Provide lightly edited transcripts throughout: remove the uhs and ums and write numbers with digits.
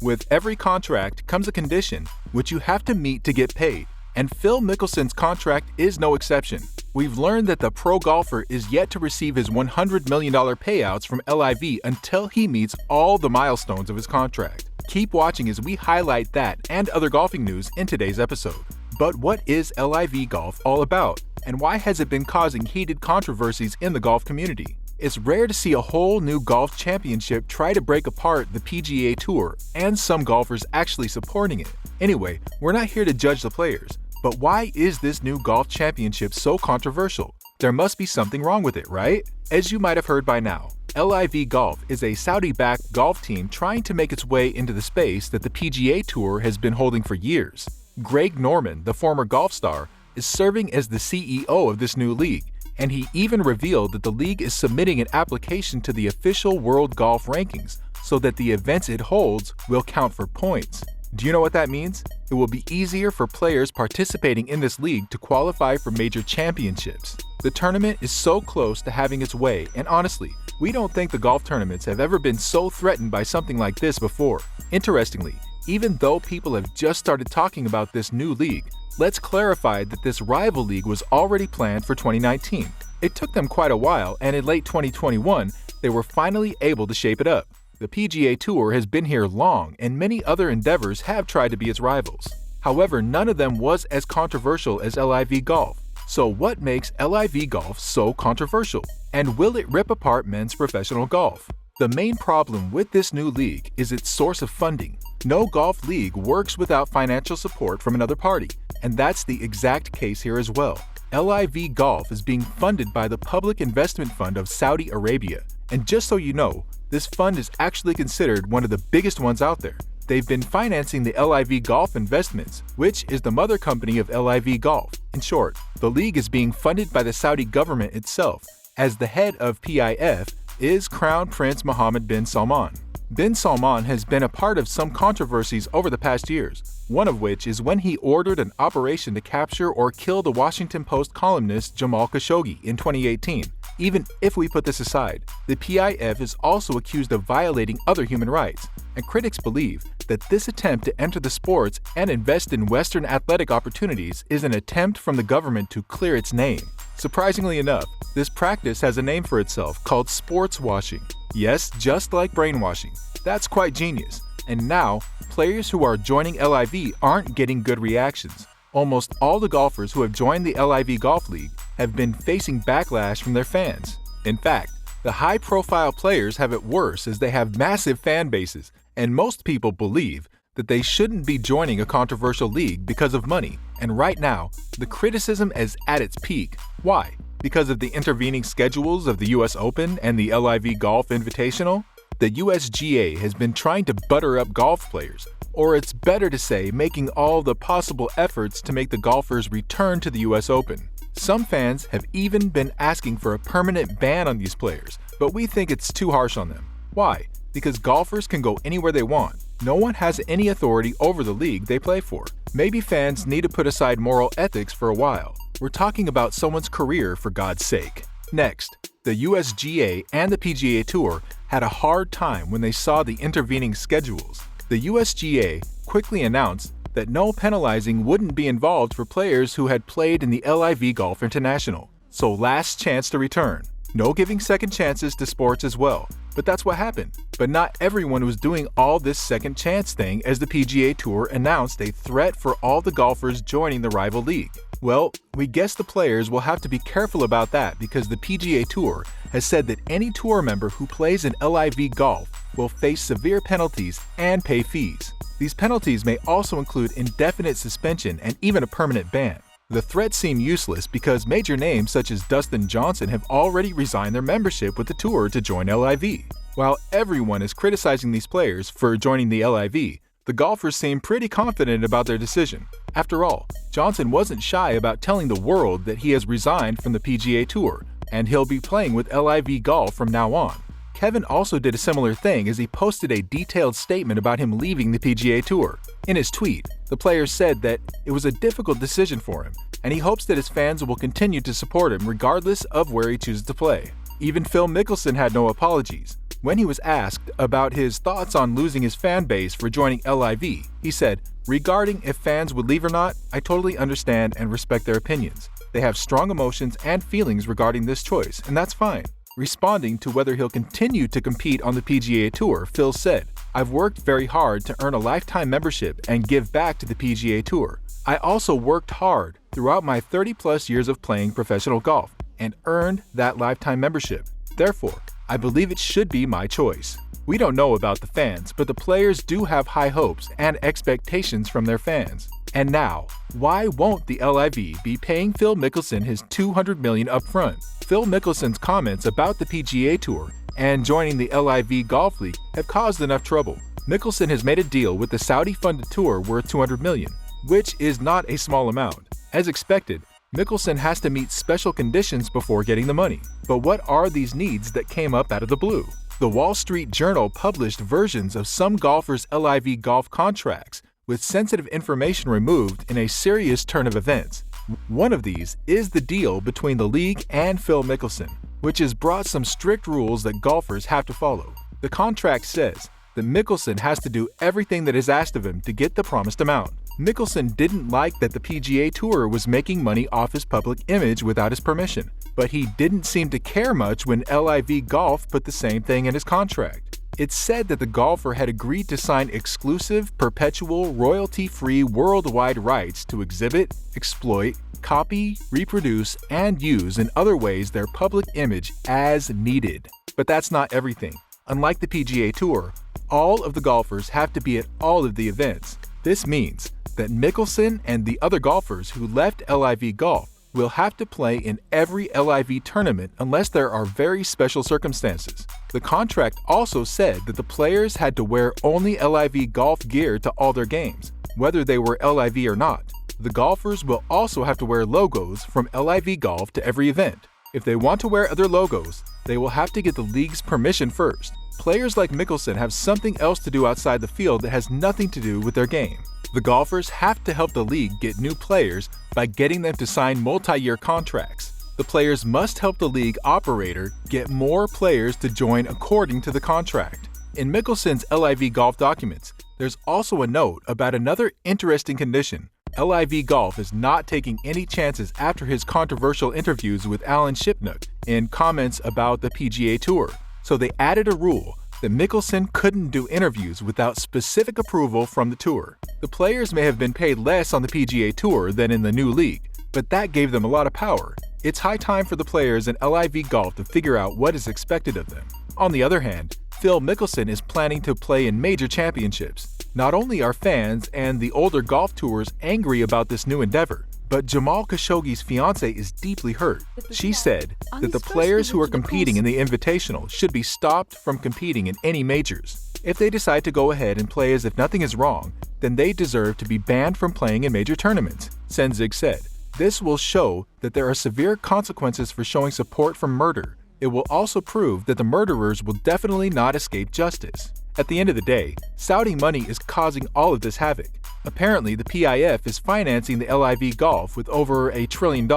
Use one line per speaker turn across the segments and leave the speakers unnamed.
With every contract comes a condition which you have to meet to get paid, and Phil Mickelson's contract is no exception. We've learned that the pro golfer is yet to receive his $100 million payouts from LIV until he meets all the milestones of his contract. Keep watching as we highlight that and other golfing news in today's episode. But what is LIV golf all about, and why has it been causing heated controversies in the golf community? It's rare to see a whole new golf championship try to break apart the PGA Tour, and some golfers actually supporting it. Anyway, we're not here to judge the players, but why is this new golf championship so controversial? There must be something wrong with it, right? As you might have heard by now, LIV Golf is a Saudi-backed golf team trying to make its way into the space that the PGA Tour has been holding for years. Greg Norman, the former golf star, is serving as the CEO of this new league, and he even revealed that the league is submitting an application to the official World Golf Rankings so that the events it holds will count for points. Do you know what that means? It will be easier for players participating in this league to qualify for major championships. The tournament is so close to having its way, and honestly, we don't think the golf tournaments have ever been so threatened by something like this before. Interestingly, even though people have just started talking about this new league, let's clarify that this rival league was already planned for 2019. It took them quite a while, and in late 2021, they were finally able to shape it up. The PGA Tour has been here long, and many other endeavors have tried to be its rivals. However, none of them was as controversial as LIV Golf. So what makes LIV Golf so controversial? And will it rip apart men's professional golf? The main problem with this new league is its source of funding. No golf league works without financial support from another party, and that's the exact case here as well. LIV Golf is being funded by the Public Investment Fund of Saudi Arabia, and just so you know, this fund is actually considered one of the biggest ones out there. They've been financing the LIV Golf Investments, which is the mother company of LIV Golf. In short, the league is being funded by the Saudi government itself, as the head of PIF is Crown Prince Mohammed bin Salman. Bin Salman has been a part of some controversies over the past years, one of which is when he ordered an operation to capture or kill the Washington Post columnist Jamal Khashoggi in 2018. Even if we put this aside, the PIF is also accused of violating other human rights, and critics believe that this attempt to enter the sports and invest in Western athletic opportunities is an attempt from the government to clear its name. Surprisingly enough, this practice has a name for itself called sports washing. Yes, just like brainwashing. That's quite genius. And now, players who are joining LIV aren't getting good reactions. Almost all the golfers who have joined the LIV Golf League have been facing backlash from their fans. In fact, the high-profile players have it worse as they have massive fan bases, and most people believe that they shouldn't be joining a controversial league because of money. And right now, the criticism is at its peak. Why? Because of the intervening schedules of the US Open and the LIV Golf Invitational? The USGA has been trying to butter up golf players, or it's better to say making all the possible efforts to make the golfers return to the US Open. Some fans have even been asking for a permanent ban on these players, but we think it's too harsh on them. Why? Because golfers can go anywhere they want. No one has any authority over the league they play for. Maybe fans need to put aside moral ethics for a while. We're talking about someone's career, for God's sake. Next, the USGA and the PGA Tour had a hard time when they saw the intervening schedules. The USGA quickly announced that no penalizing wouldn't be involved for players who had played in the LIV Golf International. So last chance to return. No giving second chances to sports as well. But that's what happened. But not everyone was doing all this second chance thing as the PGA Tour announced a threat for all the golfers joining the rival league. Well, we guess the players will have to be careful about that because the PGA Tour has said that any tour member who plays in LIV Golf will face severe penalties and pay fees. These penalties may also include indefinite suspension and even a permanent ban. The threats seem useless because major names such as Dustin Johnson have already resigned their membership with the tour to join LIV. While everyone is criticizing these players for joining the LIV, the golfers seem pretty confident about their decision. After all, Johnson wasn't shy about telling the world that he has resigned from the PGA Tour, and he'll be playing with LIV Golf from now on. Kevin also did a similar thing as he posted a detailed statement about him leaving the PGA Tour. In his tweet, the player said that it was a difficult decision for him, and he hopes that his fans will continue to support him regardless of where he chooses to play. Even Phil Mickelson had no apologies. When he was asked about his thoughts on losing his fan base for joining LIV, he said, "Regarding if fans would leave or not, I totally understand and respect their opinions. They have strong emotions and feelings regarding this choice, and that's fine." Responding to whether he'll continue to compete on the PGA Tour, Phil said, "I've worked very hard to earn a lifetime membership and give back to the PGA Tour. I also worked hard throughout my 30-plus years of playing professional golf and earned that lifetime membership. Therefore, I believe it should be my choice." We don't know about the fans, but the players do have high hopes and expectations from their fans. And now, why won't the LIV be paying Phil Mickelson his $200 million upfront? Phil Mickelson's comments about the PGA Tour and joining the LIV Golf League have caused enough trouble. Mickelson has made a deal with the Saudi-funded tour worth $200 million, which is not a small amount. As expected, Mickleson has to meet special conditions before getting the money. But what are these needs that came up out of the blue? The Wall Street Journal published versions of some golfers' LIV golf contracts with sensitive information removed in a serious turn of events. One of these is the deal between the league and Phil Mickelson, which has brought some strict rules that golfers have to follow. The contract says that Mickleson has to do everything that is asked of him to get the promised amount. Mickelson didn't like that the PGA Tour was making money off his public image without his permission, but he didn't seem to care much when LIV Golf put the same thing in his contract. It said that the golfer had agreed to sign exclusive, perpetual, royalty-free worldwide rights to exhibit, exploit, copy, reproduce, and use in other ways their public image as needed. But that's not everything. Unlike the PGA Tour, all of the golfers have to be at all of the events. This means that Mickleson and the other golfers who left LIV Golf will have to play in every LIV tournament unless there are very special circumstances. The contract also said that the players had to wear only LIV golf gear to all their games, whether they were LIV or not. The golfers will also have to wear logos from LIV Golf to every event. If they want to wear other logos, they will have to get the league's permission first. Players like Mickleson have something else to do outside the field that has nothing to do with their game. The golfers have to help the league get new players by getting them to sign multi-year contracts. The players must help the league operator get more players to join according to the contract. In Mickelson's LIV Golf documents, there's also a note about another interesting condition. LIV Golf is not taking any chances after his controversial interviews with Alan Shipnuck in comments about the PGA Tour. So they added a rule that Mickleson couldn't do interviews without specific approval from the tour. The players may have been paid less on the PGA Tour than in the new league, but that gave them a lot of power. It's high time for the players in LIV Golf to figure out what is expected of them. On the other hand, Phil Mickelson is planning to play in major championships. Not only are fans and the older golf tours angry about this new endeavor, but Jamal Khashoggi's fiancée is deeply hurt. She said that the players who are competing in the Invitational should be stopped from competing in any majors. If they decide to go ahead and play as if nothing is wrong, then they deserve to be banned from playing in major tournaments, Senzig said. This will show that there are severe consequences for showing support for murder. It will also prove that the murderers will definitely not escape justice. At the end of the day, Saudi money is causing all of this havoc. Apparently, the PIF is financing the LIV Golf with over $1 trillion,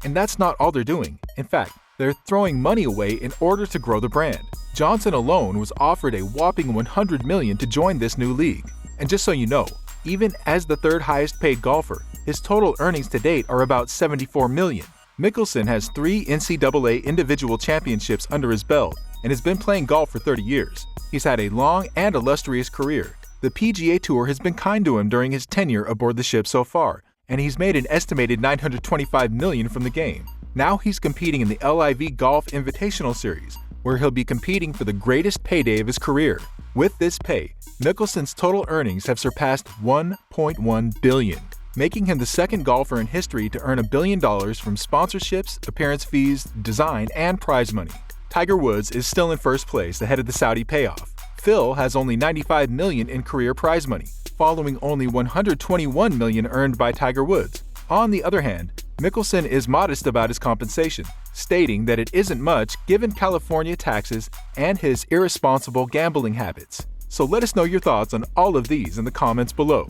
and that's not all they're doing. In fact, they're throwing money away in order to grow the brand. Johnson alone was offered a whopping $100 million to join this new league. And just so you know, even as the third highest paid golfer, his total earnings to date are about $74 million. Mickleson has 3 NCAA individual championships under his belt and has been playing golf for 30 years. He's had a long and illustrious career. The PGA Tour has been kind to him during his tenure aboard the ship so far, and he's made an estimated $925 million from the game. Now he's competing in the LIV Golf Invitational Series, where he'll be competing for the greatest payday of his career. With this pay, Mickelson's total earnings have surpassed $1.1 billion, making him the second golfer in history to earn $1 billion from sponsorships, appearance fees, design, and prize money. Tiger Woods is still in first place ahead of the Saudi payoff. Phil has only $95 million in career prize money, following only $121 million earned by Tiger Woods. On the other hand, Mickleson is modest about his compensation, stating that it isn't much given California taxes and his irresponsible gambling habits. So let us know your thoughts on all of these in the comments below.